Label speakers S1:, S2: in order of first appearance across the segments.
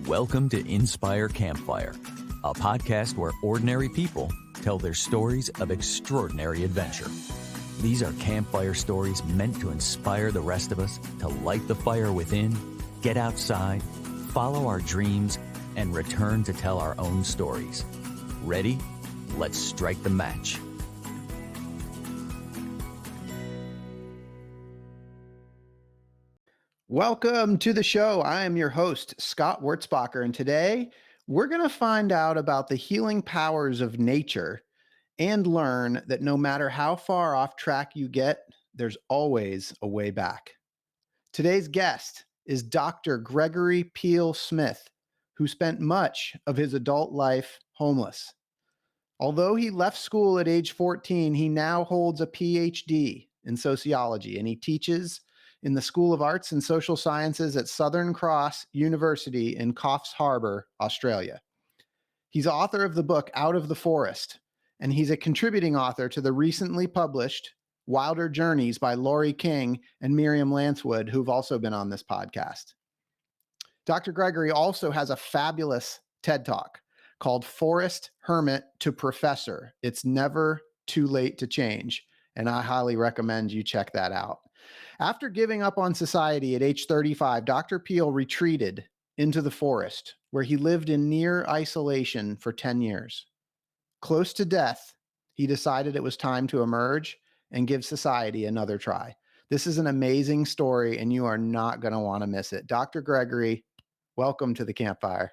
S1: Welcome to Inspire Campfire, a podcast where ordinary people tell their stories of extraordinary adventure. These are campfire stories meant to inspire the rest of us to light the fire within, get outside, follow our dreams, and return to tell our own stories. Ready? Let's strike the match.
S2: Welcome to the show. I am your host, Scott Wurzbacher, and today we're going to find out about the healing powers of nature and learn that no matter how far off track you get, there's always a way back. Today's guest is Dr. Gregory P. Smith, who spent much of his adult life homeless. Although he left school at age 14, he now holds a Ph.D. in sociology, and he teaches in the School of Arts and Social Sciences at Southern Cross University in Coffs Harbour, Australia. He's author of the book Out of the Forest, and he's a contributing author to the recently published Wilder Journeys by Laurie King and Miriam Lancewood, who've also been on this podcast. Dr. Gregory also has a fabulous TED Talk called Forest Hermit to Professor. It's never too late to change, and I highly recommend you check that out. After giving up on society at age 35, Dr. Peel retreated into the forest, where he lived in near isolation for 10 years. Close to death, he decided it was time to emerge and give society another try. This is an amazing story, and you are not going to want to miss it. Dr. Gregory, welcome to the campfire.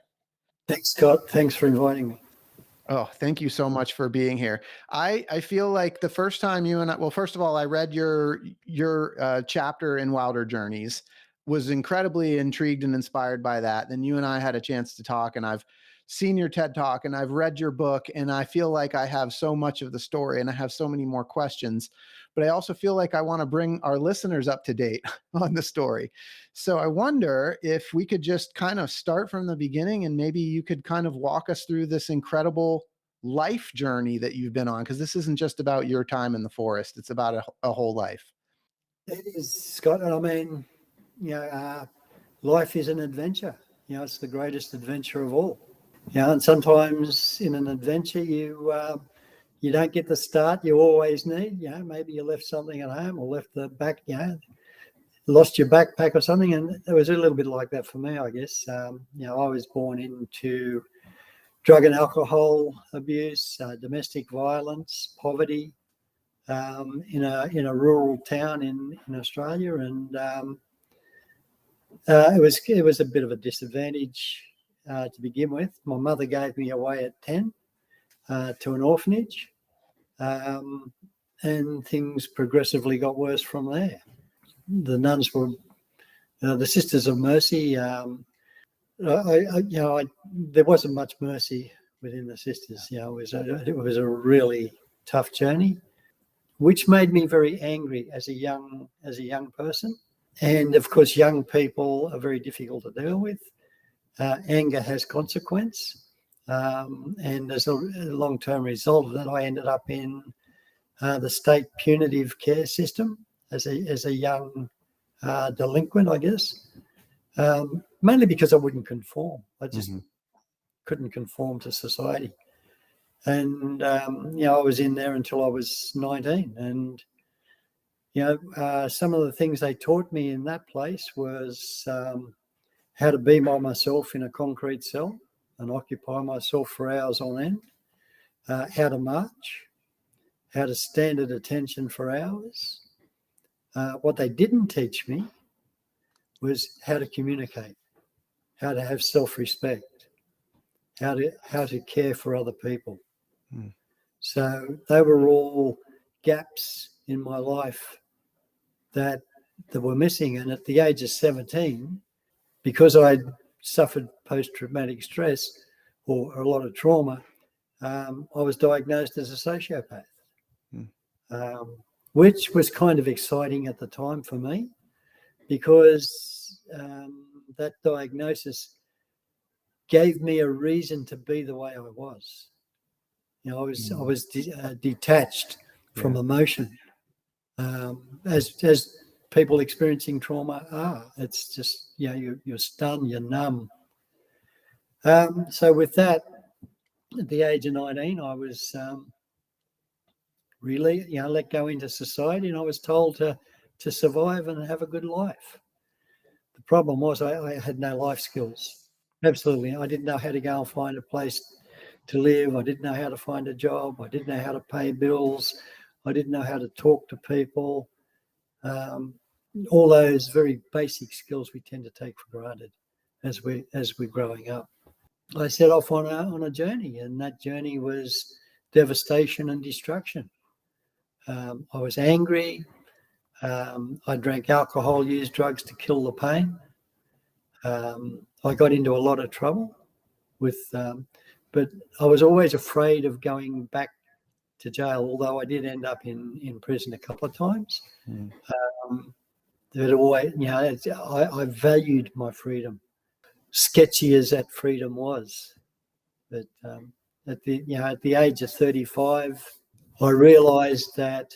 S3: Thanks, Scott. Thanks for inviting me.
S2: Oh, thank you so much for being here. I feel like the first time you and I, well, first of all, I read your chapter in Wilder Journeys, was incredibly intrigued and inspired by that. Then you and I had a chance to talk, and I've seen your TED Talk and I've read your book, and I feel like I have so much of the story and I have so many more questions, but I also feel like I want to bring our listeners up to date on the story. So I wonder if we could just kind of start from the beginning, and maybe you could kind of walk us through this incredible life journey that you've been on, because this isn't just about your time in the forest. It's about a whole life.
S3: It is, Scott. And I mean, life is an adventure. It's the greatest adventure of all. And sometimes in an adventure, you don't get the start you always need. Maybe you left something at home, or left the back, lost your backpack or something. And it was a little bit like that for me, I guess. I was born into drug and alcohol abuse, domestic violence, poverty, in a rural town in Australia, and it was a bit of a disadvantage to begin with. My mother gave me away at 10 to an orphanage, and things progressively got worse from there. The nuns were the Sisters of Mercy. There wasn't much mercy within the sisters. It was a really tough journey, which made me very angry as a young person. And of course, young people are very difficult to deal with. Anger has consequence, and as a long-term result of that, I ended up in the state punitive care system as a young delinquent, I guess. Mainly because I wouldn't conform. I just couldn't conform to society. And, I was in there until I was 19. And, some of the things they taught me in that place was how to be by myself in a concrete cell and occupy myself for hours on end, how to march, how to stand at attention for hours. What they didn't teach me was how to communicate, how to have self-respect, how to care for other people. So they were all gaps in my life that were missing. And at the age of 17, because I suffered post-traumatic stress or a lot of trauma, I was diagnosed as a sociopath, which was kind of exciting at the time for me, because that diagnosis gave me a reason to be the way I was. I was detached from emotion, as people experiencing trauma are. It's just you're stunned, you're numb, So with that, at the age of 19, I was really, let go into society, and I was told to survive and have a good life. The problem was I had no life skills. Absolutely. I didn't know how to go and find a place to live. I didn't know how to find a job. I didn't know how to pay bills. I didn't know how to talk to people. All those very basic skills we tend to take for granted as we're growing up. I set off on a journey, and that journey was devastation and destruction. I was angry. I drank alcohol, used drugs to kill the pain. I got into a lot of trouble but I was always afraid of going back to jail, although I did end up in prison a couple of times. Always, I valued my freedom, sketchy as that freedom was. But at the age of 35, I realised that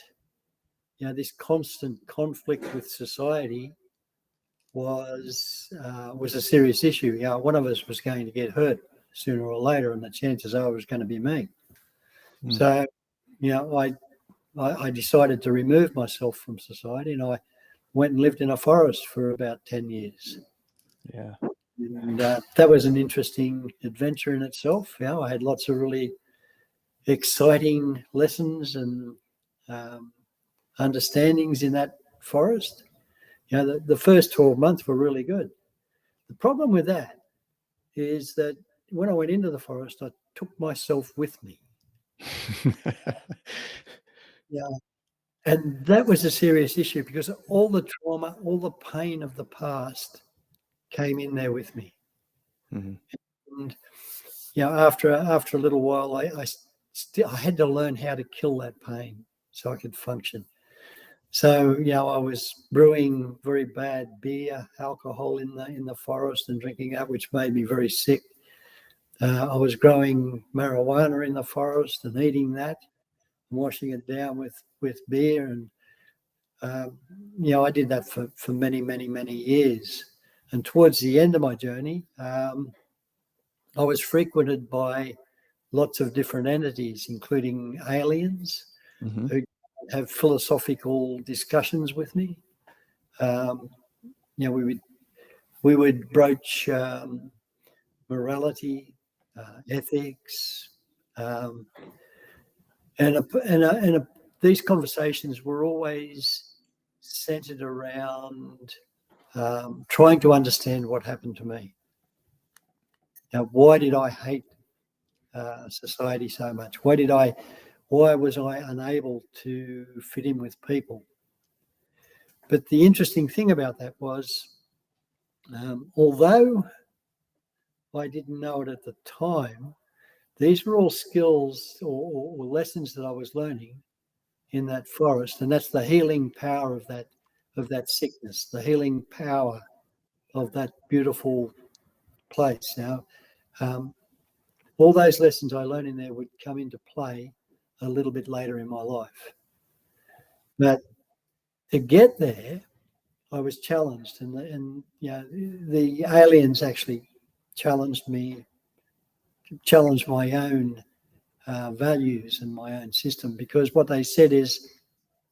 S3: this constant conflict with society was a serious issue. One of us was going to get hurt sooner or later, and the chances are it was going to be me. So, I decided to remove myself from society, and I went and lived in a forest for about 10 years.
S2: Yeah.
S3: And that was an interesting adventure in itself. I had lots of really exciting lessons and understandings in that forest. The first 12 months were really good. The problem with that is that when I went into the forest, I took myself with me. And that was a serious issue because all the trauma, all the pain of the past came in there with me. And after a little while, I had to learn how to kill that pain so I could function. So I was brewing very bad beer, alcohol in the forest and drinking that, which made me very sick. I was growing marijuana in the forest and eating that, washing it down with beer, and I did that for many, many, many years. And towards the end of my journey, I was frequented by lots of different entities, including aliens who have philosophical discussions with me. We would broach morality, ethics, and these conversations were always centered around trying to understand what happened to me. Why did I hate society so much? Why was I unable to fit in with people? But the interesting thing about that was, although I didn't know it at the time, these were all skills or lessons that I was learning in that forest, and that's the healing power of that sickness, the healing power of that beautiful place. Now, all those lessons I learned in there would come into play a little bit later in my life. But to get there, I was challenged, and the aliens actually challenged me, challenged my own values and my own system, because what they said is,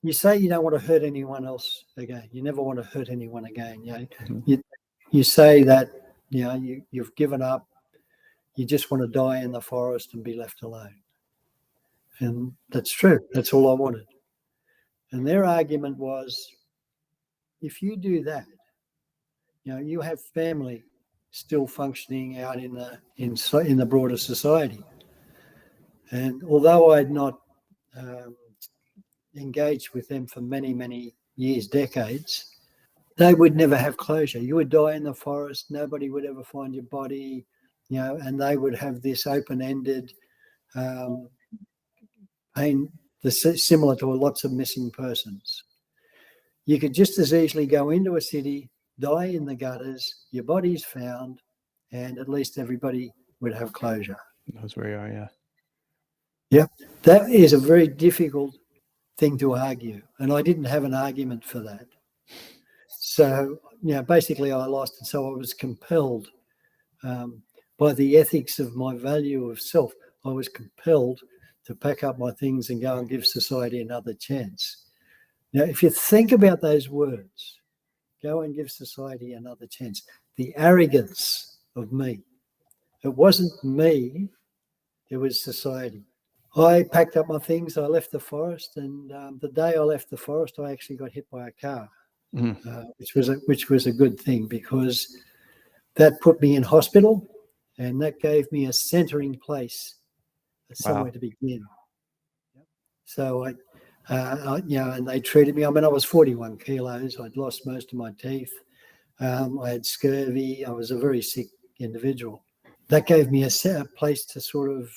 S3: you say you don't want to hurt anyone else again. You never want to hurt anyone again. You say that you've given up. You just want to die in the forest and be left alone. And that's true. That's all I wanted. And their argument was, if you do that, you have family still functioning out in the broader society. And although I'd not engaged with them for many, many years, decades, they would never have closure. You would die in the forest. Nobody would ever find your body, and they would have this open-ended pain, similar to lots of missing persons. You could just as easily go into a city, die in the gutters, your body's found, and at least everybody would have closure.
S2: That's where you are, yeah.
S3: Yeah, that is a very difficult thing to argue, and I didn't have an argument for that. So, basically I lost, and so I was compelled. by the ethics of my value of self, I was compelled to pack up my things and go and give society another chance. Now, if you think about those words, go and give society another chance, the arrogance of me, it wasn't me, it was society. I packed up my things, I left the forest, and the day I left the forest, I actually got hit by a car, which was a good thing, because that put me in hospital, and that gave me a centering place, somewhere to begin. So and they treated me. I mean, I was 41 kilos. I'd lost most of my teeth. I had scurvy. I was a very sick individual. That gave me a place to sort of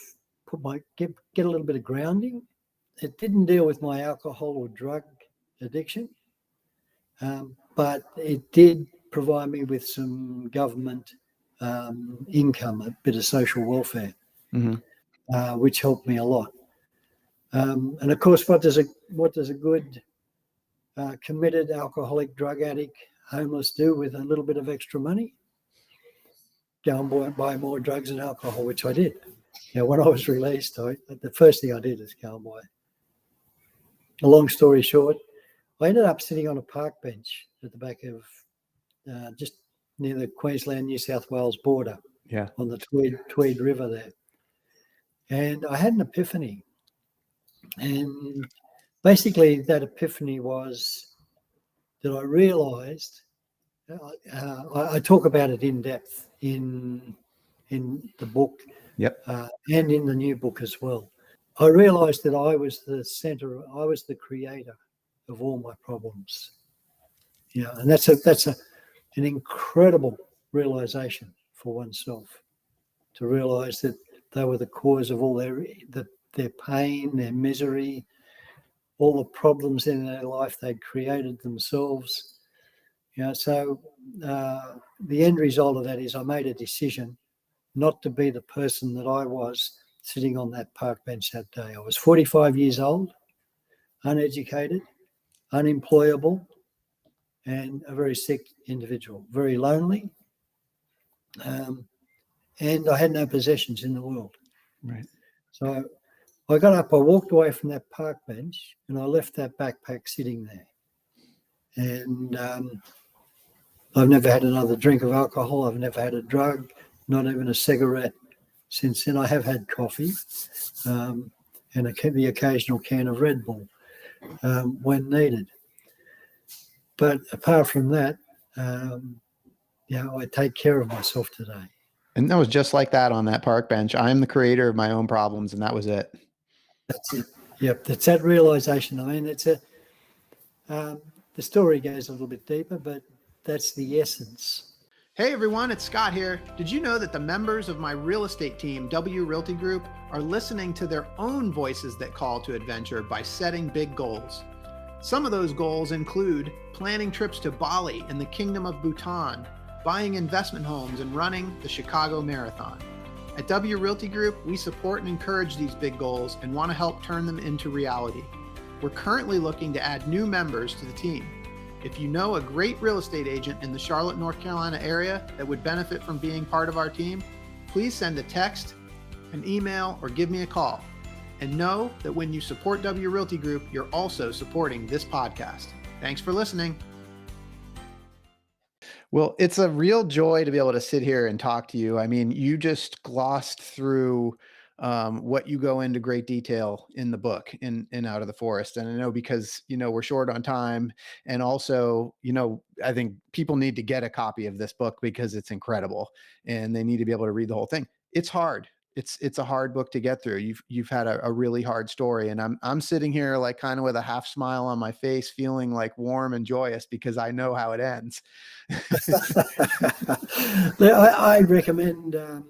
S3: get a little bit of grounding. It didn't deal with my alcohol or drug addiction, but it did provide me with some government income, a bit of social welfare, which helped me a lot. And of course, what does a good committed alcoholic, drug addict, homeless do with a little bit of extra money? Go and buy more drugs and alcohol, which I did. When I was released, the first thing I did is go and buy. A long story short, I ended up sitting on a park bench at the back of just near the Queensland-New South Wales border, on the Tweed River there. And I had an epiphany. And basically that epiphany was that I realised, I talk about it in depth in the book, and in the new book as well. I realised that I was the creator of all my problems. And that's an incredible realisation for oneself, to realise that they were the cause of all their pain, their misery, all the problems in their life they'd created themselves. So the end result of that is I made a decision not to be the person that I was sitting on that park bench that day. I was 45 years old, uneducated, unemployable, and a very sick individual, very lonely, and I had no possessions in the world.
S2: Right.
S3: So I got up, I walked away from that park bench, and I left that backpack sitting there. And I've never had another drink of alcohol. I've never had a drug, not even a cigarette since then. I have had coffee and the occasional can of Red Bull when needed. But apart from that, I take care of myself today.
S2: And that was just like that on that park bench. I'm the creator of my own problems, and that was it.
S3: That's it. Yep, that's that realization. I mean, it's the story goes a little bit deeper, but that's the essence.
S2: Hey everyone, it's Scott here. Did you know that the members of my real estate team, W Realty Group, are listening to their own voices that call to adventure by setting big goals? Some of those goals include planning trips to Bali and the Kingdom of Bhutan, buying investment homes, and running the Chicago Marathon. At W Realty Group, we support and encourage these big goals and want to help turn them into reality. We're currently looking to add new members to the team. If you know a great real estate agent in the Charlotte, North Carolina area that would benefit from being part of our team, please send a text, an email, or give me a call. And know that when you support W Realty Group, you're also supporting this podcast. Thanks for listening. Well, it's a real joy to be able to sit here and talk to you. I mean, you just glossed through what you go into great detail in the book in Out of the Forest. And I know because, we're short on time, and also, I think people need to get a copy of this book because it's incredible and they need to be able to read the whole thing. It's hard. It's a hard book to get through. You've had a really hard story, and I'm sitting here like kind of with a half smile on my face, feeling like warm and joyous because I know how it ends.
S3: I recommend a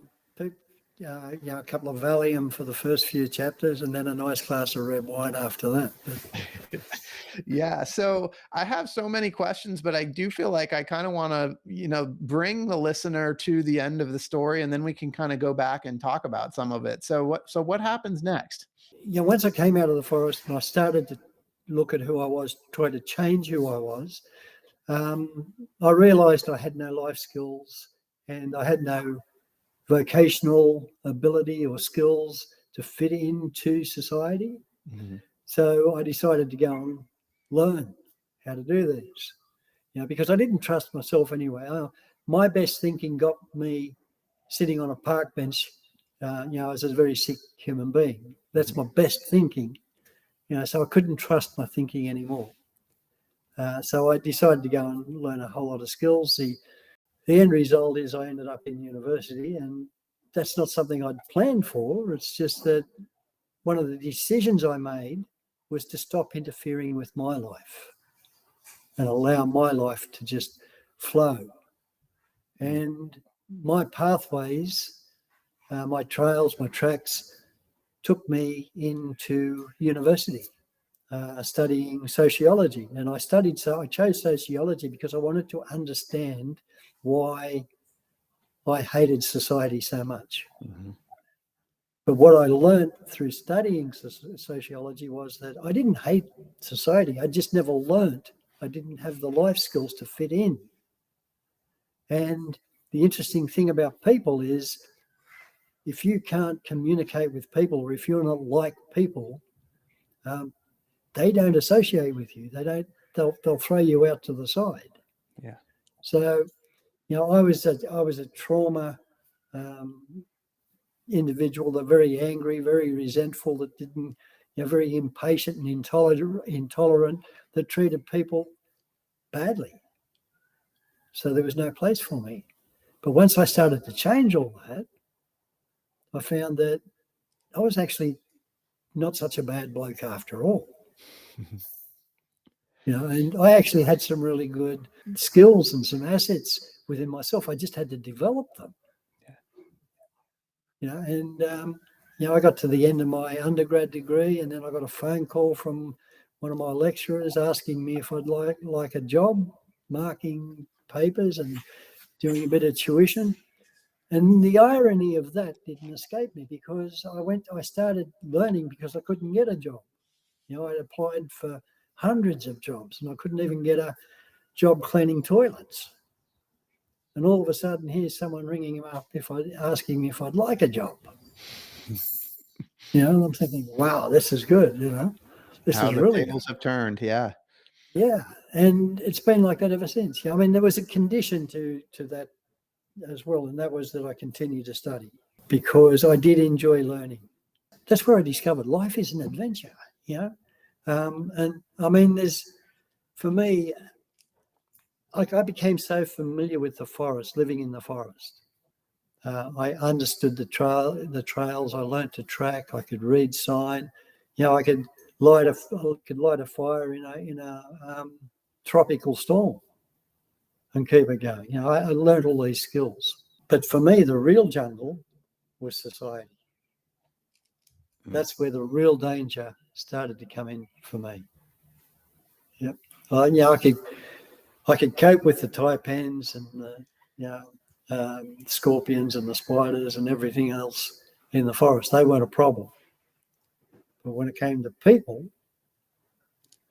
S3: couple of Valium for the first few chapters, and then a nice glass of red wine after that.
S2: Yeah. So I have so many questions, but I do feel like I kind of want to, bring the listener to the end of the story, and then we can kind of go back and talk about some of it. So what happens next?
S3: Once I came out of the forest and I started to look at who I was, try to change who I was, I realized I had no life skills and I had no vocational ability or skills to fit into society.
S2: Mm-hmm.
S3: So I decided to go and learn how to do this, because I didn't trust myself anyway. My best thinking got me sitting on a park bench, as a very sick human being. That's my best thinking, so I couldn't trust my thinking anymore. So I decided to go and learn a whole lot of skills. The end result is I ended up in university, and that's not something I'd planned for. It's just that one of the decisions I made was to stop interfering with my life and allow my life to just flow. And my pathways, my trails, my tracks took me into university, studying sociology. And I chose sociology because I wanted to understand why I hated society so much.
S2: Mm-hmm.
S3: But what I learned through studying sociology was that I didn't hate society. I just never learned. I didn't have the life skills to fit in. And the interesting thing about people is if you can't communicate with people, or if you're not like people, they don't associate with you. They'll throw you out to the side.
S2: Yeah.
S3: So, I was a trauma individual, that very angry, very resentful, that didn't, very impatient and intolerant, that treated people badly. So there was no place for me. But once I started to change all that, I found that I was actually not such a bad bloke after all. And I actually had some really good skills and some assets within myself. I just had to develop them. I got to the end of my undergrad degree, and then I got a phone call from one of my lecturers asking me if I'd like a job marking papers and doing a bit of tuition. And the irony of that didn't escape me, because I started learning because I couldn't get a job. I applied for hundreds of jobs and I couldn't even get a job cleaning toilets. And all of a sudden, here's someone ringing him up asking me if I'd like a job. And I'm thinking, wow, this is good. This
S2: How
S3: is
S2: the
S3: really
S2: tables have turned. Yeah.
S3: Yeah. And it's been like that ever since. I mean, there was a condition to that as well, and that was that I continue to study because I did enjoy learning. That's where I discovered life is an adventure, and I mean, for me, like I became so familiar with the forest, living in the forest. I understood the trails. I learned to track. I could read sign. I could light a fire in a tropical storm and keep it going. I learned all these skills. But for me, the real jungle was society. That's where the real danger started to come in for me. Yep. I could cope with the taipans and the scorpions and the spiders and everything else in the forest. They weren't a problem. But when it came to people,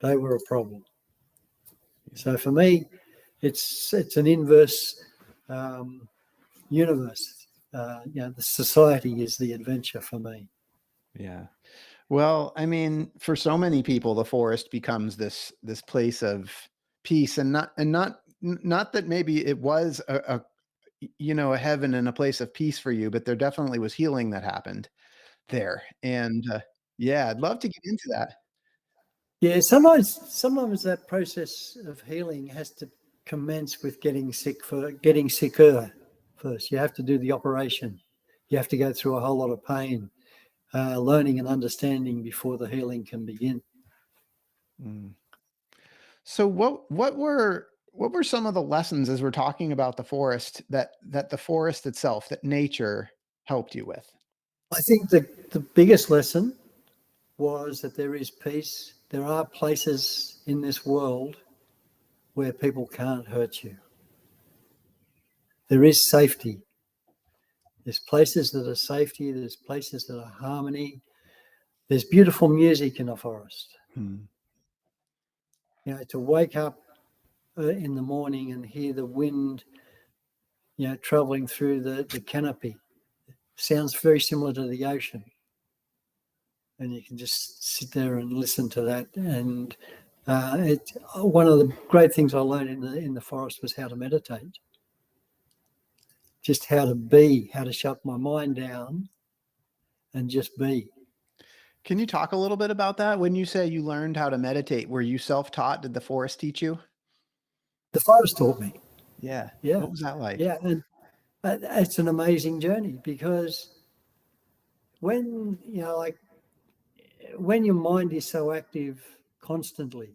S3: they were a problem. So for me, it's an inverse universe. The society is the adventure for me.
S2: Yeah. Well, I mean, for so many people, the forest becomes this place of peace, and not that maybe it was a heaven and a place of peace for you, but there definitely was healing that happened there. And yeah, I'd love to get into that.
S3: Yeah, sometimes that process of healing has to commence with getting sicker first. You have to do the operation. You have to go through a whole lot of pain, learning and understanding before the healing can begin.
S2: So what were some of the lessons, as we're talking about the forest, that the forest itself, that nature helped you with?
S3: I think the biggest lesson was that there is peace. There are places in this world where people can't hurt you. There is safety. There's places that are safety. There's places that are harmony. There's beautiful music in the forest. To wake up in the morning and hear the wind, traveling through the canopy sounds very similar to the ocean. And you can just sit there and listen to that. And one of the great things I learned in the forest was how to meditate. Just how to be, how to shut my mind down and just be.
S2: Can you talk a little bit about that? When you say you learned how to meditate, were you self-taught? Did the forest teach you?
S3: The forest taught me.
S2: Yeah.
S3: Yeah.
S2: What was that like?
S3: Yeah. And it's an amazing journey, because when, when your mind is so active constantly,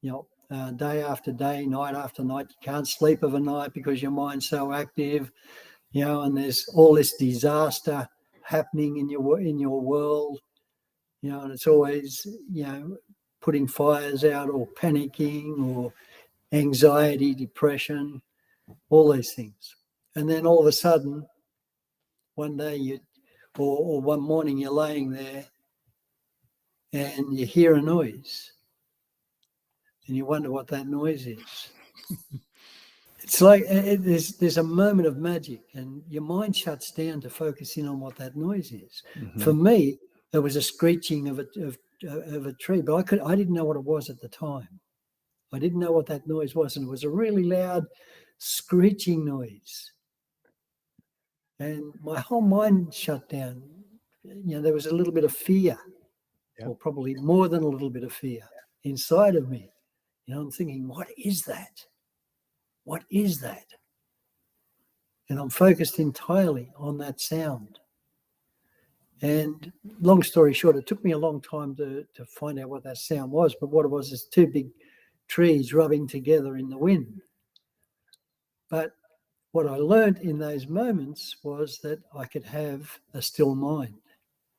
S3: day after day, night after night, you can't sleep of a night because your mind's so active, and there's all this disaster happening in your world, and it's always, putting fires out, or panicking, or anxiety, depression, all these things. And then all of a sudden, one day or one morning, you're laying there and you hear a noise and you wonder what that noise is. It's like there's a moment of magic, and your mind shuts down to focus in on what that noise is.
S2: Mm-hmm.
S3: For me, there was a screeching of a tree, but I didn't know what it was at the time. I didn't know what that noise was, and it was a really loud screeching noise. And my whole mind shut down. There was a little bit of fear, or probably more than a little bit of fear inside of me. I'm thinking, what is that? What is that? And I'm focused entirely on that sound. And long story short, it took me a long time to find out what that sound was. But what it was is two big trees rubbing together in the wind. But what I learned in those moments was that I could have a still mind.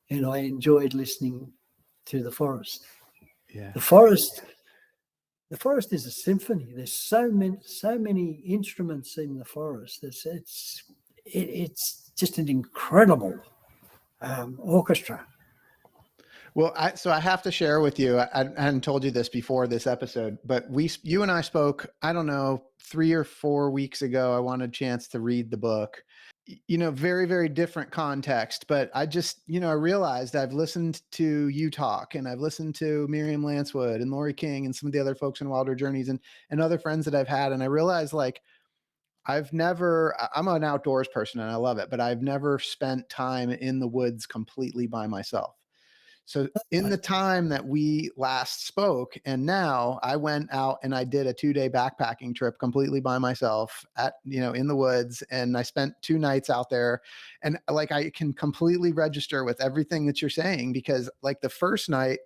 S3: And I enjoyed listening to the forest.
S2: Yeah.
S3: The forest is a symphony. There's so many instruments in the forest. It's just an incredible orchestra.
S2: Well, I have to share with you, I hadn't told you this before this episode, but you and I spoke, I don't know, 3 or 4 weeks ago. I wanted a chance to read the book, very, very different context, but I just, I realized I've listened to you talk, and I've listened to Miriam Lancewood and Lori King and some of the other folks in Wilder Journeys and other friends that I've had. And I realized, like, I'm an outdoors person and I love it, but I've never spent time in the woods completely by myself. So in the time that we last spoke, and now, I went out and I did a 2-day backpacking trip completely by myself in the woods. And I spent 2 nights out there, and like, I can completely register with everything that you're saying, because like the first night,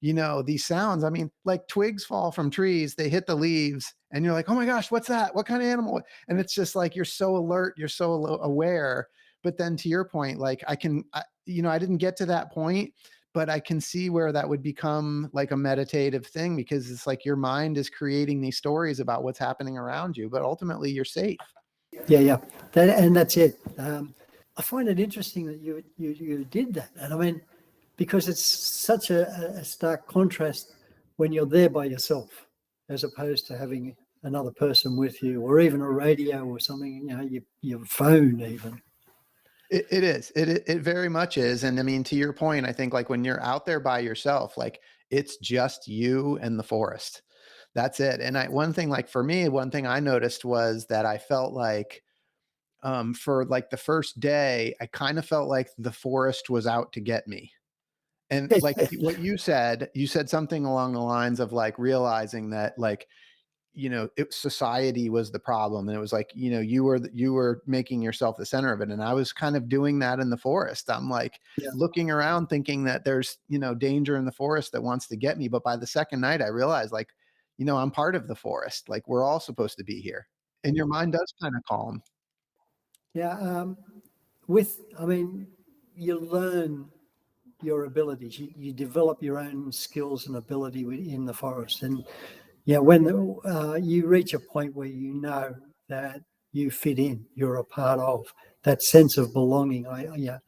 S2: these sounds, I mean, like twigs fall from trees, they hit the leaves, and you're like, oh my gosh, what's that? What kind of animal? And it's just like, you're so alert, you're so aware. But then to your point, like I didn't get to that point, but I can see where that would become like a meditative thing, because it's like your mind is creating these stories about what's happening around you, but ultimately you're safe.
S3: Yeah. That's it. I find it interesting that you did that. And I mean, because it's such a stark contrast when you're there by yourself, as opposed to having another person with you, or even a radio or something, your phone even.
S2: It is. It very much is. And I mean, to your point, I think like when you're out there by yourself, like it's just you and the forest. That's it. And one thing I noticed was that I felt like, for like the first day, I kind of felt like the forest was out to get me. And like what you said something along the lines of like realizing that, like, society was the problem. And it was like, you were making yourself the center of it. And I was kind of doing that in the forest. I'm like looking around thinking that there's, danger in the forest that wants to get me. But by the second night, I realized, like, I'm part of the forest. Like, we're all supposed to be here. And your mind does kind of calm.
S3: Yeah. You learn your abilities. You develop your own skills and ability in the forest. And when you reach a point where you know that you fit in, you're a part of that sense of belonging. I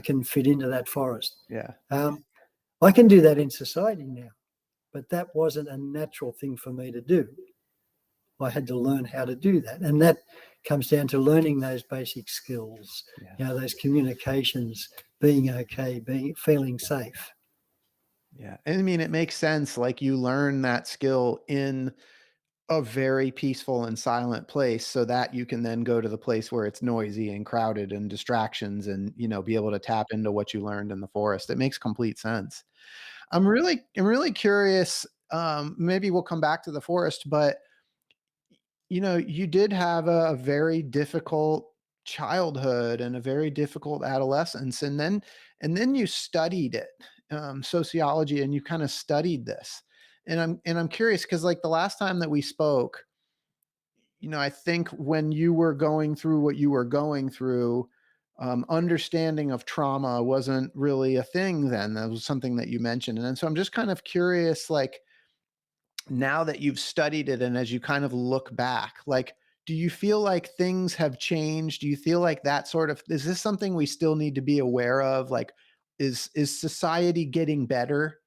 S3: can fit into that forest.
S2: Yeah.
S3: I can do that in society now, but that wasn't a natural thing for me to do. I had to learn how to do that. And that comes down to learning those basic skills, those communications, being okay, feeling safe.
S2: Yeah. And I mean, it makes sense. Like you learn that skill in a very peaceful and silent place so that you can then go to the place where it's noisy and crowded and distractions and, be able to tap into what you learned in the forest. It makes complete sense. I'm really curious. Maybe we'll come back to the forest, but you did have a very difficult childhood and a very difficult adolescence, and then you studied it, sociology, and you kind of studied this. And I'm curious because like the last time that we spoke, I think when you were going through what you were going through, understanding of trauma wasn't really a thing then. That was something that you mentioned. And so I'm just kind of curious, like, now that you've studied it and as you kind of look back, like, do you feel like things have changed? Do you feel like that sort of, is this something we still need to be aware of? Like, is society getting better?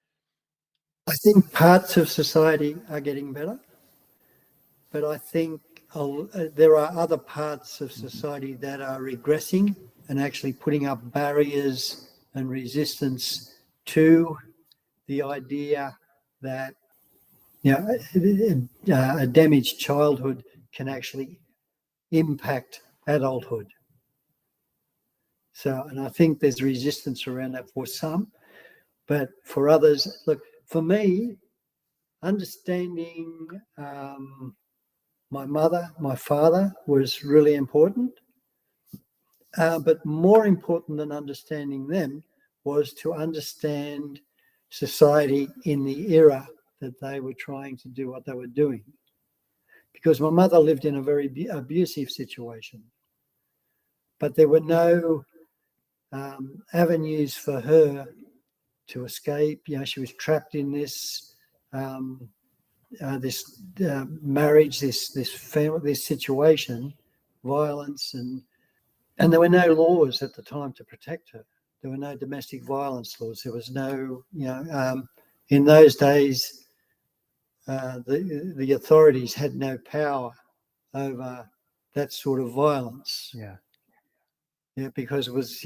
S3: I think parts of society are getting better, but I think there are other parts of society that are regressing and actually putting up barriers and resistance to the idea that a damaged childhood can actually impact adulthood. So, and I think there's resistance around that for some, but for others, look, for me, understanding my mother, my father was really important. But more important than understanding them was to understand society in the era that they were trying to do what they were doing. Because my mother lived in a very abusive situation, but there were no avenues for her to escape. She was trapped in this marriage, this family, this situation, violence, and there were no laws at the time to protect her. There were no domestic violence laws. There was no, in those days, the authorities had no power over that sort of violence. Yeah, because it was,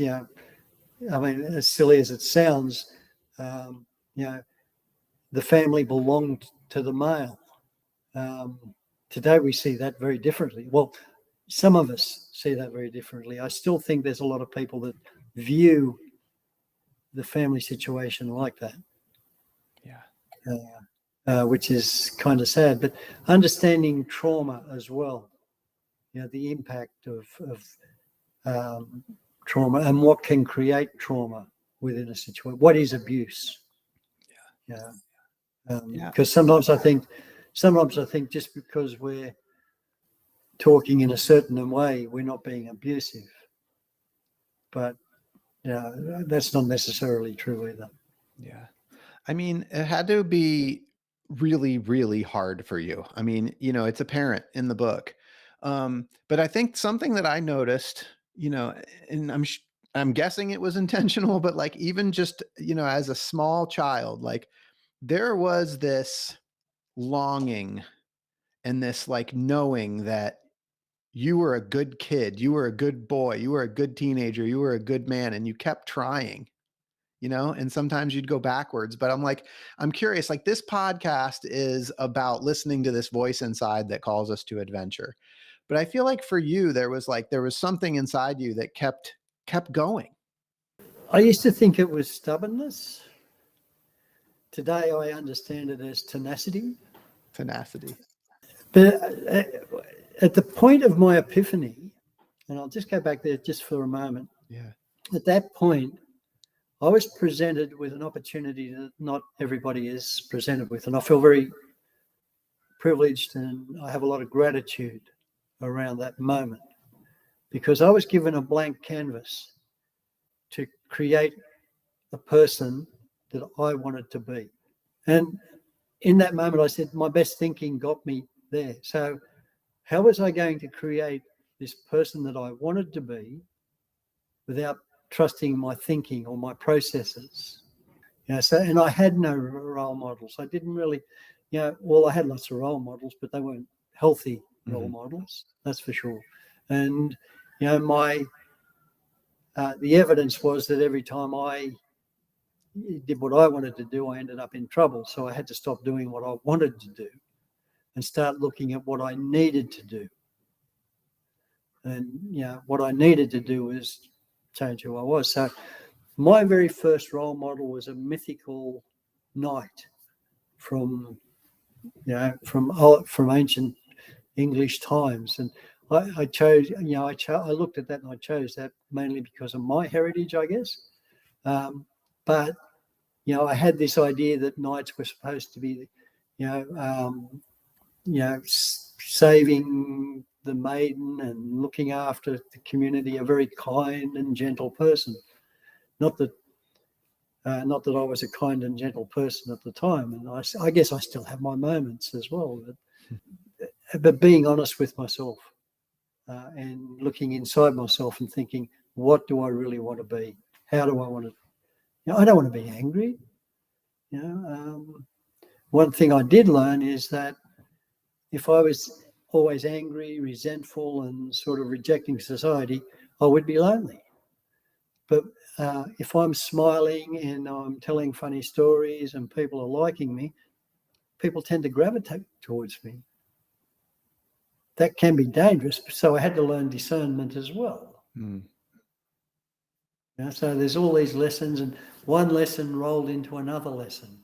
S3: as silly as it sounds, the family belonged to the male. Today we see that very differently. Well, some of us see that very differently. I still think there's a lot of people that view the family situation like that. Which is kind of sad. But understanding trauma as well, the impact of trauma and what can create trauma within a situation. What is abuse? Because sometimes I think just because we're talking in a certain way, we're not being abusive. But that's not necessarily true either.
S2: Yeah. I mean, it had to be really, really hard for you. I mean, it's apparent in the book. But I think something that I noticed, and I'm guessing it was intentional, but like even just, as a small child, like there was this longing and this like knowing that you were a good kid, you were a good boy, you were a good teenager, you were a good man, and you kept trying, and sometimes you'd go backwards. But I'm curious, like this podcast is about listening to this voice inside that calls us to adventure. But I feel like for you, there was something inside you that kept going.
S3: I used to think it was stubbornness. Today, I understand it as tenacity. But at the point of my epiphany, and I'll just go back there just for a moment.
S2: Yeah.
S3: At that point, I was presented with an opportunity that not everybody is presented with. And I feel very privileged and I have a lot of gratitude around that moment because I was given a blank canvas to create a person that I wanted to be. And in that moment, I said, my best thinking got me there. So how was I going to create this person that I wanted to be without trusting my thinking or my processes? And I had no role models. I didn't really, I had lots of role models, but they weren't healthy role models, that's for sure. And, my the evidence was that every time I did what I wanted to do, I ended up in trouble. So I had to stop doing what I wanted to do and start looking at what I needed to do. And, what I needed to do was change who I was. So my very first role model was a mythical knight from ancient English times. And I chose, I looked at that and I chose that mainly because of my heritage, I guess. But, I had this idea that knights were supposed to be, saving the maiden and looking after the community, a very kind and gentle person. Not that I was a kind and gentle person at the time, and I guess I still have my moments as well. But being honest with myself and looking inside myself and thinking, what do I really want to be? How do I want to? I don't want to be angry. One thing I did learn is that if I was always angry, resentful, and sort of rejecting society, I would be lonely. But if I'm smiling and I'm telling funny stories and people are liking me, people tend to gravitate towards me. That can be dangerous. So I had to learn discernment as well. So there's all these lessons, and one lesson rolled into another lesson.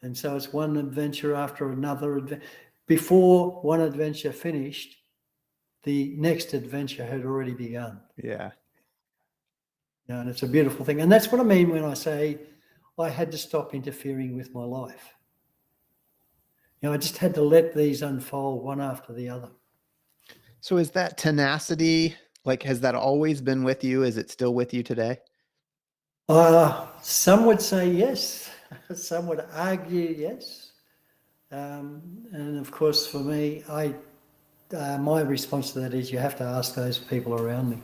S3: And so it's one adventure after another. Before one adventure finished, the next adventure had already begun.
S2: Yeah.
S3: And it's a beautiful thing. And that's what I mean when I say I had to stop interfering with my life. I just had to let these unfold one after the other.
S2: So is that tenacity, has that always been with you? Is it still with you today?
S3: Some would say yes. Some would argue yes. And of course, for me, my response to that is you have to ask those people around me.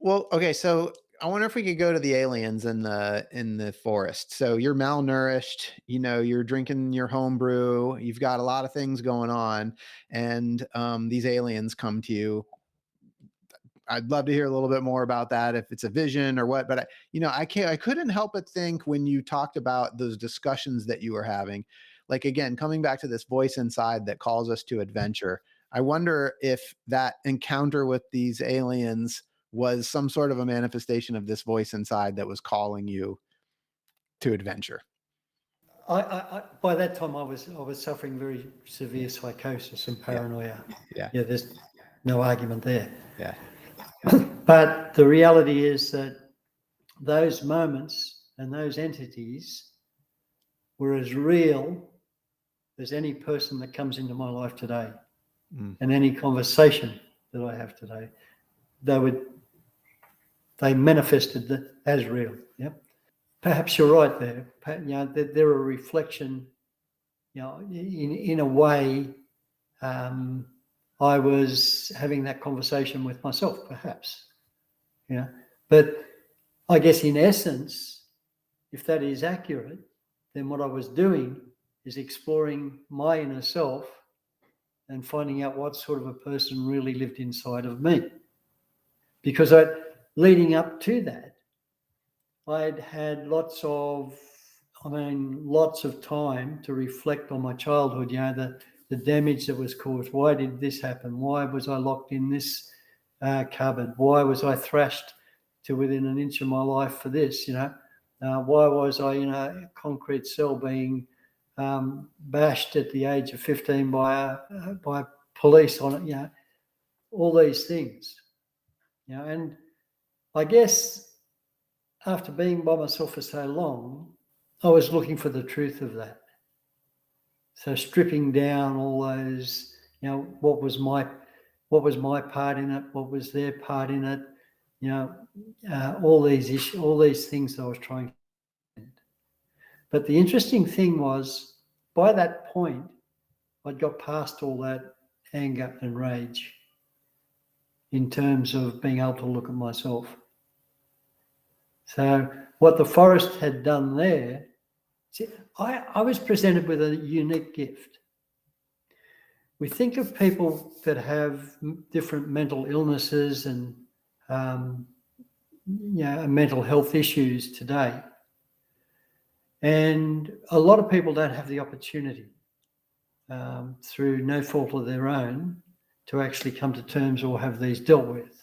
S2: Well, okay, so I wonder if we could go to the aliens in the forest. So you're malnourished, you're drinking your home brew, you've got a lot of things going on, and these aliens come to you. I'd love to hear a little bit more about that, if it's a vision or what. But I couldn't help but think when you talked about those discussions that you were having, again, coming back to this voice inside that calls us to adventure. I wonder if that encounter with these aliens was some sort of a manifestation of this voice inside that was calling you to adventure.
S3: I by that time I was suffering very severe psychosis and paranoia.
S2: Yeah.
S3: There's no argument there.
S2: Yeah.
S3: But the reality is that those moments and those entities were as real as any person that comes into my life today, and any conversation that I have today. They manifested as real. Yep. Perhaps you're right there. They're a reflection. In a way, I was having that conversation with myself, perhaps. But I guess in essence, if that is accurate, then what I was doing is exploring my inner self and finding out what sort of a person really lived inside of me. Because leading up to that, I'd had lots of time to reflect on my childhood, the damage that was caused. Why did this happen? Why was I locked in this cupboard? Why was I thrashed to within an inch of my life for this? Why was I in a concrete cell being bashed at the age of 15 by police on it? All these things. And I guess after being by myself for so long, I was looking for the truth of that. So stripping down all those, what was my part in it? What was their part in it? All these issues, all these things that I was trying to understand. But the interesting thing was, by that point, I'd got past all that anger and rage in terms of being able to look at myself. So what the forest had done there, I was presented with a unique gift. we think of people that have different mental illnesses and mental health issues today. And a lot of people don't have the opportunity through no fault of their own to actually come to terms or have these dealt with,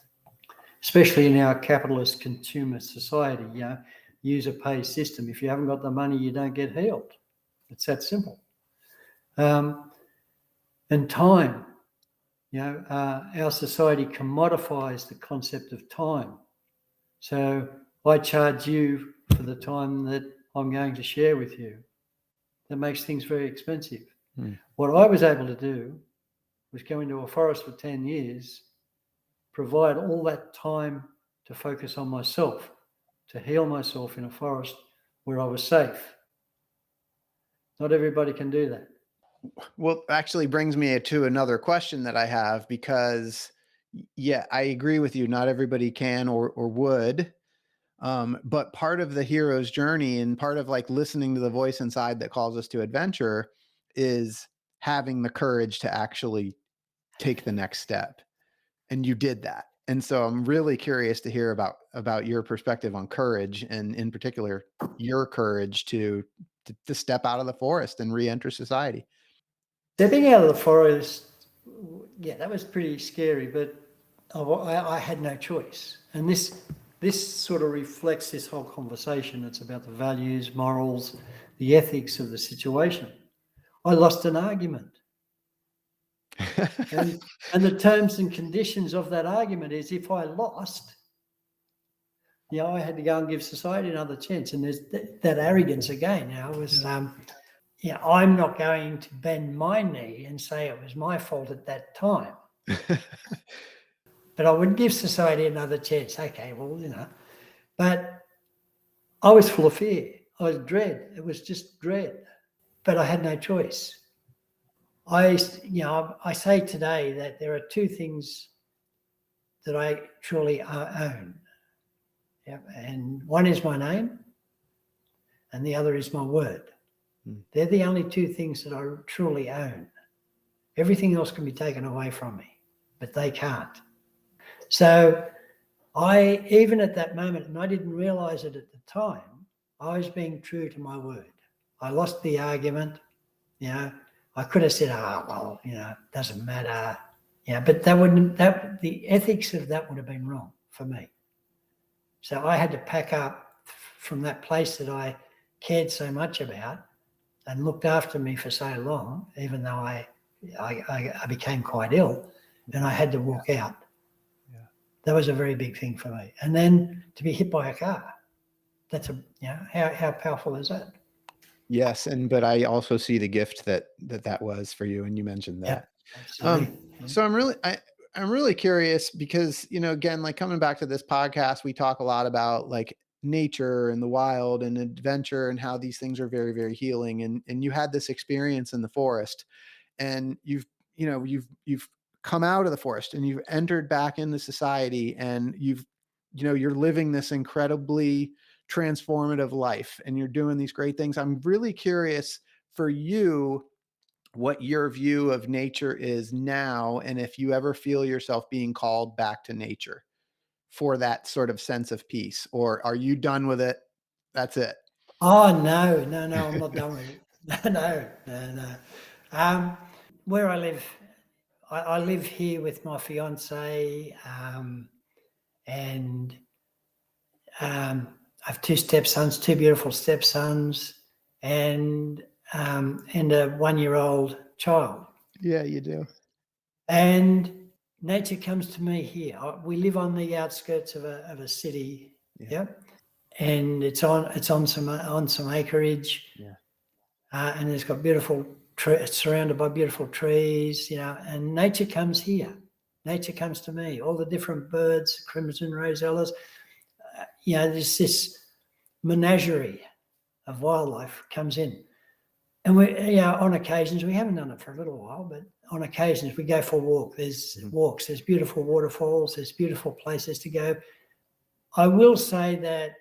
S3: especially in our capitalist consumer society, user pay system. If you haven't got the money, you don't get healed. It's that simple. And time, our society commodifies the concept of time. So I charge you for the time that I'm going to share with you. That makes things very expensive. What I was able to do was go into a forest for 10 years, provide all that time to focus on myself, to heal myself in a forest where I was safe. Not everybody can do that.
S2: Well, actually brings me to another question that I have, because I agree with you. Not everybody can or would. But part of the hero's journey and part of like listening to the voice inside that calls us to adventure is having the courage to actually take the next step. And you did that. And so I'm really curious to hear about your perspective on courage, and in particular, your courage to step out of the forest and re-enter society.
S3: Stepping out of the forest, that was pretty scary, but I had no choice. And this sort of reflects this whole conversation. It's about the values, morals, the ethics of the situation. I lost an argument. and the terms and conditions of that argument is, if I lost, I had to go and give society another chance. And there's that arrogance again. Was I'm not going to bend my knee and say it was my fault at that time. But I would give society another chance. Okay, well, But I was full of fear. I was dread. It was just dread. But I had no choice. I say today that there are two things that I truly own. And one is my name, and the other is my word. They're the only two things that I truly own. Everything else can be taken away from me, but they can't. So even at that moment, and I didn't realize it at the time, I was being true to my word. I lost the argument. I could have said, doesn't matter. But the ethics of that would have been wrong for me. So I had to pack up from that place that I cared so much about and looked after me for so long, even though I became quite ill, and I had to walk out. Yeah. That was a very big thing for me. And then to be hit by a car, that's how powerful is that?
S2: Yes. But I also see the gift that was for you. And you mentioned that. So I'm really curious because, again, like coming back to this podcast, we talk a lot about like nature and the wild and adventure and how these things are very, very healing. And you had this experience in the forest, and you've come out of the forest and you've entered back into society, and you're living this incredibly transformative life, and you're doing these great things. I'm really curious for you what your view of nature is now, and if you ever feel yourself being called back to nature for that sort of sense of peace, or are you done with it? That's it.
S3: Oh, no, I'm not done with it. No. Where I live, I live here with my fiance, and I have two beautiful stepsons, and a 1-year-old child.
S2: Yeah, you do.
S3: And nature comes to me here. We live on the outskirts of a city. Yeah. And it's on some acreage. Yeah. And it's got it's surrounded by beautiful trees, and nature comes here. Nature comes to me. All the different birds, crimson rosellas, there's this menagerie of wildlife comes in. And we, on occasions, we haven't done it for a little while, but on occasions we go for a walk. There's walks, there's beautiful waterfalls, there's beautiful places to go. I will say that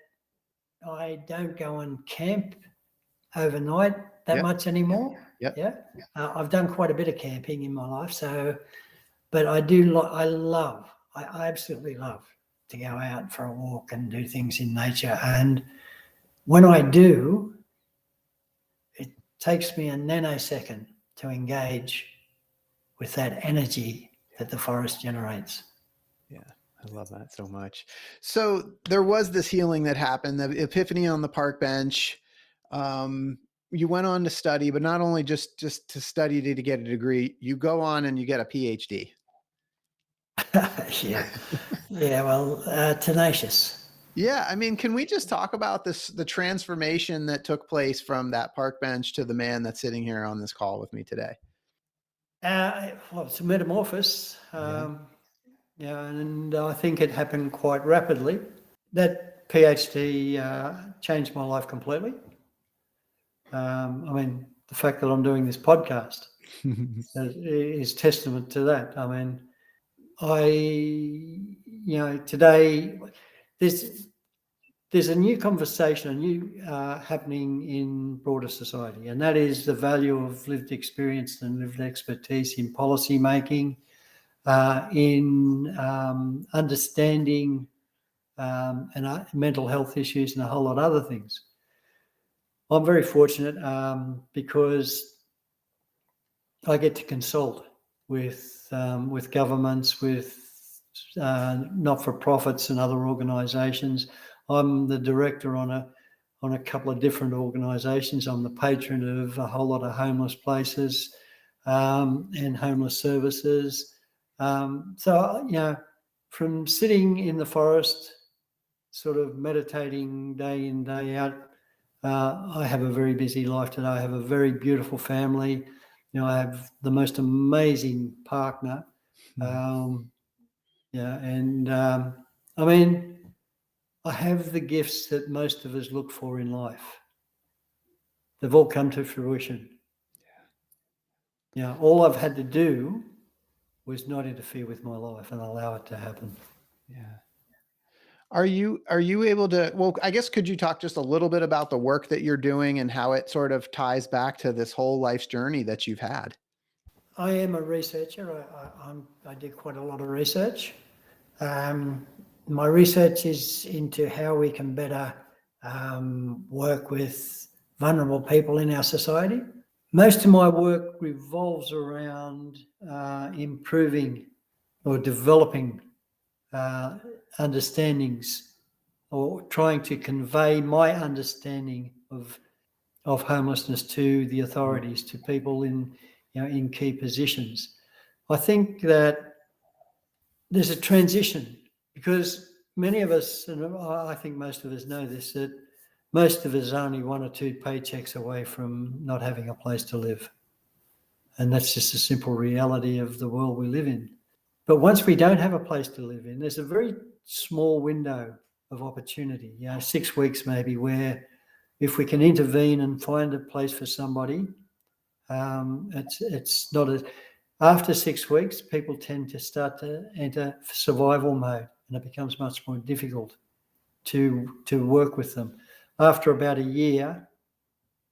S3: I don't go and camp overnight that much anymore.
S2: Yep.
S3: Yeah. I've done quite a bit of camping in my life. But I absolutely love to go out for a walk and do things in nature. And when I do, it takes me a nanosecond to engage with that energy that the forest generates.
S2: Yeah, I love that so much. So there was this healing that happened, the epiphany on the park bench. You went on to study, but not only just to study to get a degree, you go on and you get a PhD.
S3: Yeah. Well, tenacious.
S2: Yeah, I mean, can we just talk about the transformation that took place from that park bench to the man that's sitting here on this call with me today?
S3: Well, it's a metamorphosis. And I think it happened quite rapidly. That PhD changed my life completely. The fact that I'm doing this podcast is testament to that. Today there's a new conversation, happening in broader society, and that is the value of lived experience and lived expertise in policy making, in understanding and mental health issues and a whole lot of other things. I'm very fortunate because I get to consult with governments, with not-for-profits and other organisations. I'm the director on a couple of different organisations. I'm the patron of a whole lot of homeless places and homeless services. From sitting in the forest, sort of meditating day in, day out, I have a very busy life today. I have a very beautiful family. I have the most amazing partner. I have the gifts that most of us look for in life. They've all come to fruition. All I've had to do was not interfere with my life and allow it to happen.
S2: Yeah. Are you able to, well, I guess, could you talk just a little bit about the work that you're doing and how it sort of ties back to this whole life's journey that you've had?
S3: I am a researcher. I do quite a lot of research. My research is into how we can better work with vulnerable people in our society. Most of my work revolves around improving or developing understandings, or trying to convey my understanding of homelessness to the authorities, to people in key positions. I think that there's a transition, because many of us, and I think most of us know this, that most of us are only 1 or 2 paychecks away from not having a place to live. And that's just a simple reality of the world we live in. But once we don't have a place to live in, there's a very small window of opportunity, 6 weeks maybe, where if we can intervene and find a place for somebody, it's not a... After 6 weeks, people tend to start to enter survival mode, and it becomes much more difficult to work with them. After about a year,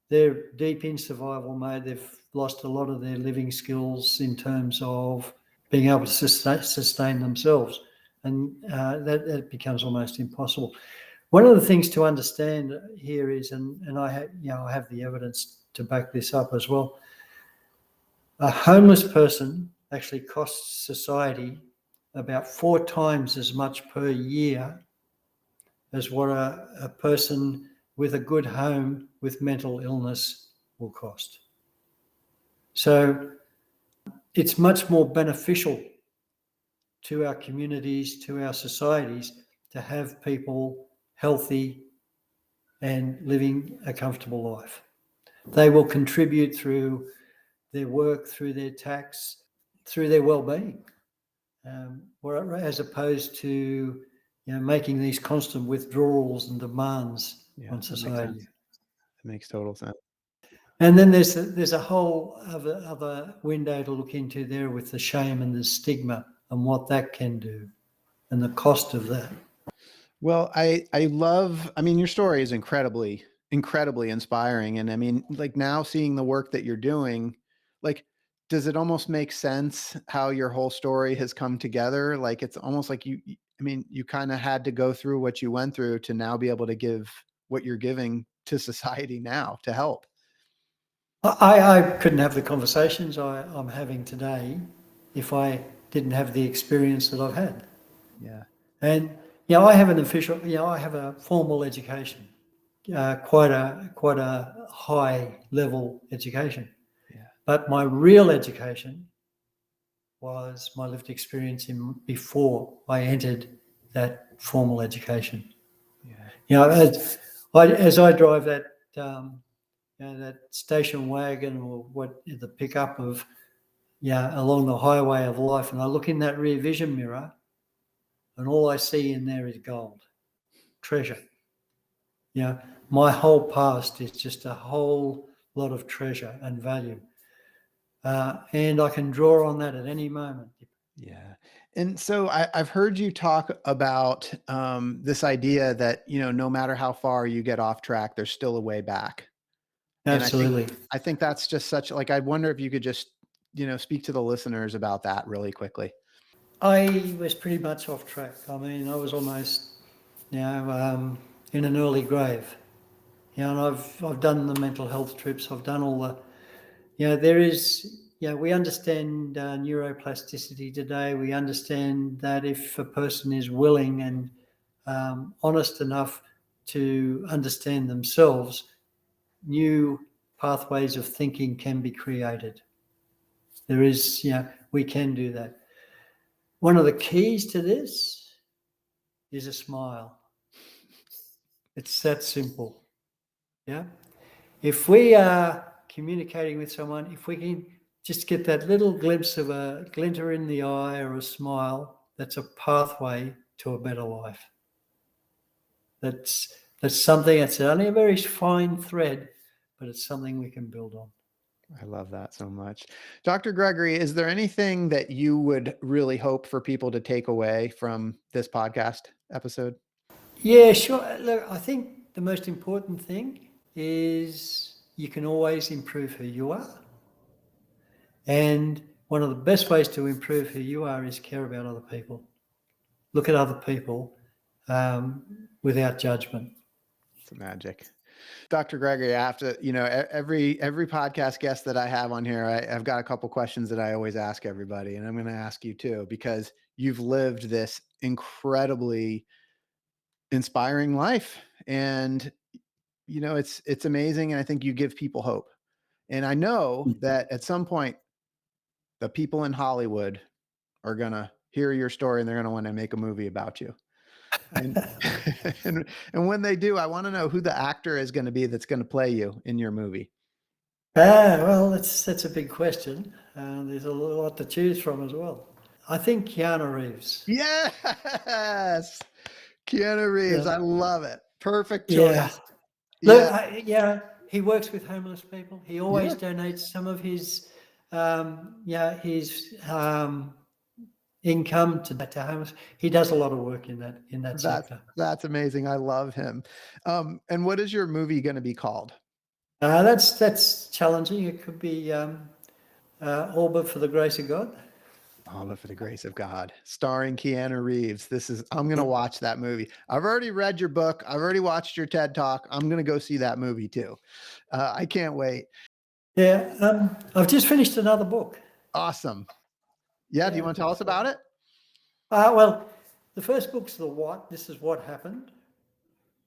S3: they're deep in survival mode. They've lost a lot of their living skills in terms of being able to sustain themselves, and that becomes almost impossible. One of the things to understand here is, and I have the evidence to back this up as well, a homeless person actually costs society about 4 times as much per year as what a person with a good home with mental illness will cost. So it's much more beneficial to our communities, to our societies, to have people healthy and living a comfortable life. They will contribute through their work, through their tax, through their well-being, as opposed to making these constant withdrawals and demands on society.
S2: That makes total sense.
S3: And then there's a whole other window to look into there, with the shame and the stigma and what that can do and the cost of that.
S2: Well, I love, your story is incredibly incredibly inspiring. And I mean, like now seeing the work that you're doing, like, does it almost make sense how your whole story has come together? Like, it's almost like I mean, you kind of had to go through what you went through to now be able to give what you're giving to society now to help.
S3: I couldn't have the conversations I'm having today if I didn't have the experience that I've had.
S2: Yeah.
S3: And I have an official, I have a formal education, quite a high level education.
S2: Yeah.
S3: But my real education was my lived experience before I entered that formal education.
S2: Yeah.
S3: As I drive that that station wagon or the pickup of along the highway of life, and I look in that rear vision mirror, and all I see in there is gold, treasure. My whole past is just a whole lot of treasure and value, and I can draw on that at any moment.
S2: Yeah. And so I've heard you talk about this idea that, no matter how far you get off track, there's still a way back. And
S3: Absolutely.
S2: I think that's just such, like, I wonder if you could just, speak to the listeners about that really quickly.
S3: I was pretty much off track. I mean, I was almost, in an early grave. And I've done the mental health trips. I've done all the, there is, we understand neuroplasticity today. We understand that if a person is willing and honest enough to understand themselves, new pathways of thinking can be created. There is, we can do that. One of the keys to this is a smile. It's that simple. Yeah. If we are communicating with someone, if we can just get that little glimpse of a glinter in the eye or a smile, that's a pathway to a better life. That's something that's only a very fine thread, but it's something we can build on.
S2: I love that so much. Dr. Gregory, is there anything that you would really hope for people to take away from this podcast episode?
S3: Yeah, sure. Look, I think the most important thing is you can always improve who you are. And one of the best ways to improve who you are is care about other people. Look at other people without judgment.
S2: It's magic. Dr. Gregory, I have to, every podcast guest that I have on here, I've got a couple questions that I always ask everybody, and I'm going to ask you too, because you've lived this incredibly inspiring life, and it's amazing, and I think you give people hope. And I know that at some point, the people in Hollywood are going to hear your story, and they're going to want to make a movie about you. And, and when they do, I want to know who the actor is going to be that's going to play you in your movie.
S3: Well, that's a big question. There's a lot to choose from as well. I think Keanu Reeves.
S2: Yes, Keanu Reeves. I love it. Perfect choice.
S3: Yeah. Look, he works with homeless people. He always donates some of his, income to homeless. He does a lot of work in that sector.
S2: That's amazing. I love him. And what is your movie going to be called?
S3: That's challenging. It could be All But for the Grace of God.
S2: All But for the Grace of God, starring Keanu Reeves. I'm going to watch that movie. I've already read your book. I've already watched your TED Talk. I'm going to go see that movie too. I can't wait.
S3: Yeah. I've just finished another book.
S2: Awesome. Yeah. Do you want to tell us about it?
S3: Well, the first book's the what. This is what happened.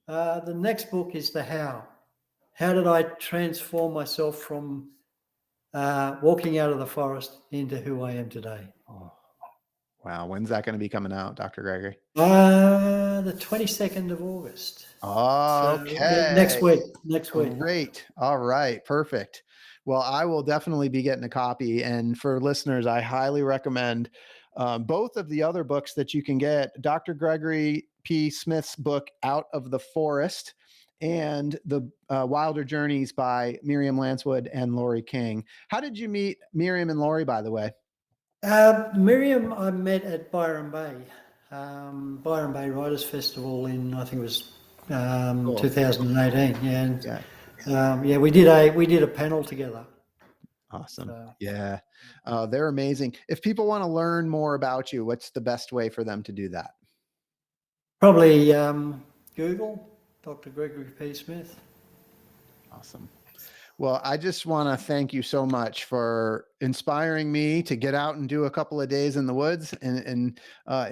S3: The next book is the how. How did I transform myself from walking out of the forest into who I am today?
S2: Oh, wow. When's that going to be coming out, Dr. Gregory?
S3: The 22nd of August.
S2: Okay.
S3: So next week.
S2: Great. All right. Perfect. Well, I will definitely be getting a copy. And for listeners, I highly recommend both of the other books that you can get. Dr. Gregory P. Smith's book, Out of the Forest, and the Wilder Journeys by Miriam Lancewood and Lori King. How did you meet Miriam and Lori, by the way?
S3: Miriam, I met at Byron Bay Writers Festival in, I think it was
S2: Cool.
S3: 2018. Yeah, and
S2: Yeah.
S3: we did a panel together.
S2: Awesome. Yeah. They're amazing. If people want to learn more about you, what's the best way for them to do that?
S3: Probably Google Dr. Gregory P. Smith.
S2: Awesome. Well, I just want to thank you so much for inspiring me to get out and do a couple of days in the woods and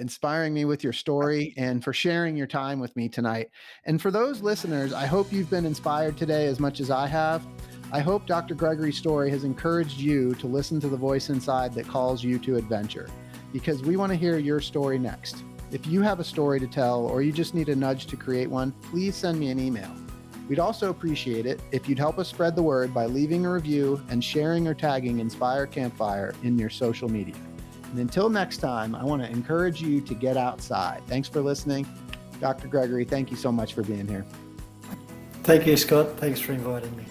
S2: inspiring me with your story and for sharing your time with me tonight. And for those listeners, I hope you've been inspired today as much as I have. I hope Dr. Gregory's story has encouraged you to listen to the voice inside that calls you to adventure, because we want to hear your story next. If you have a story to tell or you just need a nudge to create one, please send me an email. We'd also appreciate it if you'd help us spread the word by leaving a review and sharing or tagging Inspire Campfire in your social media. And until next time, I want to encourage you to get outside. Thanks for listening. Dr. Gregory, thank you so much for being here.
S3: Thank you, Scott. Thanks for inviting me.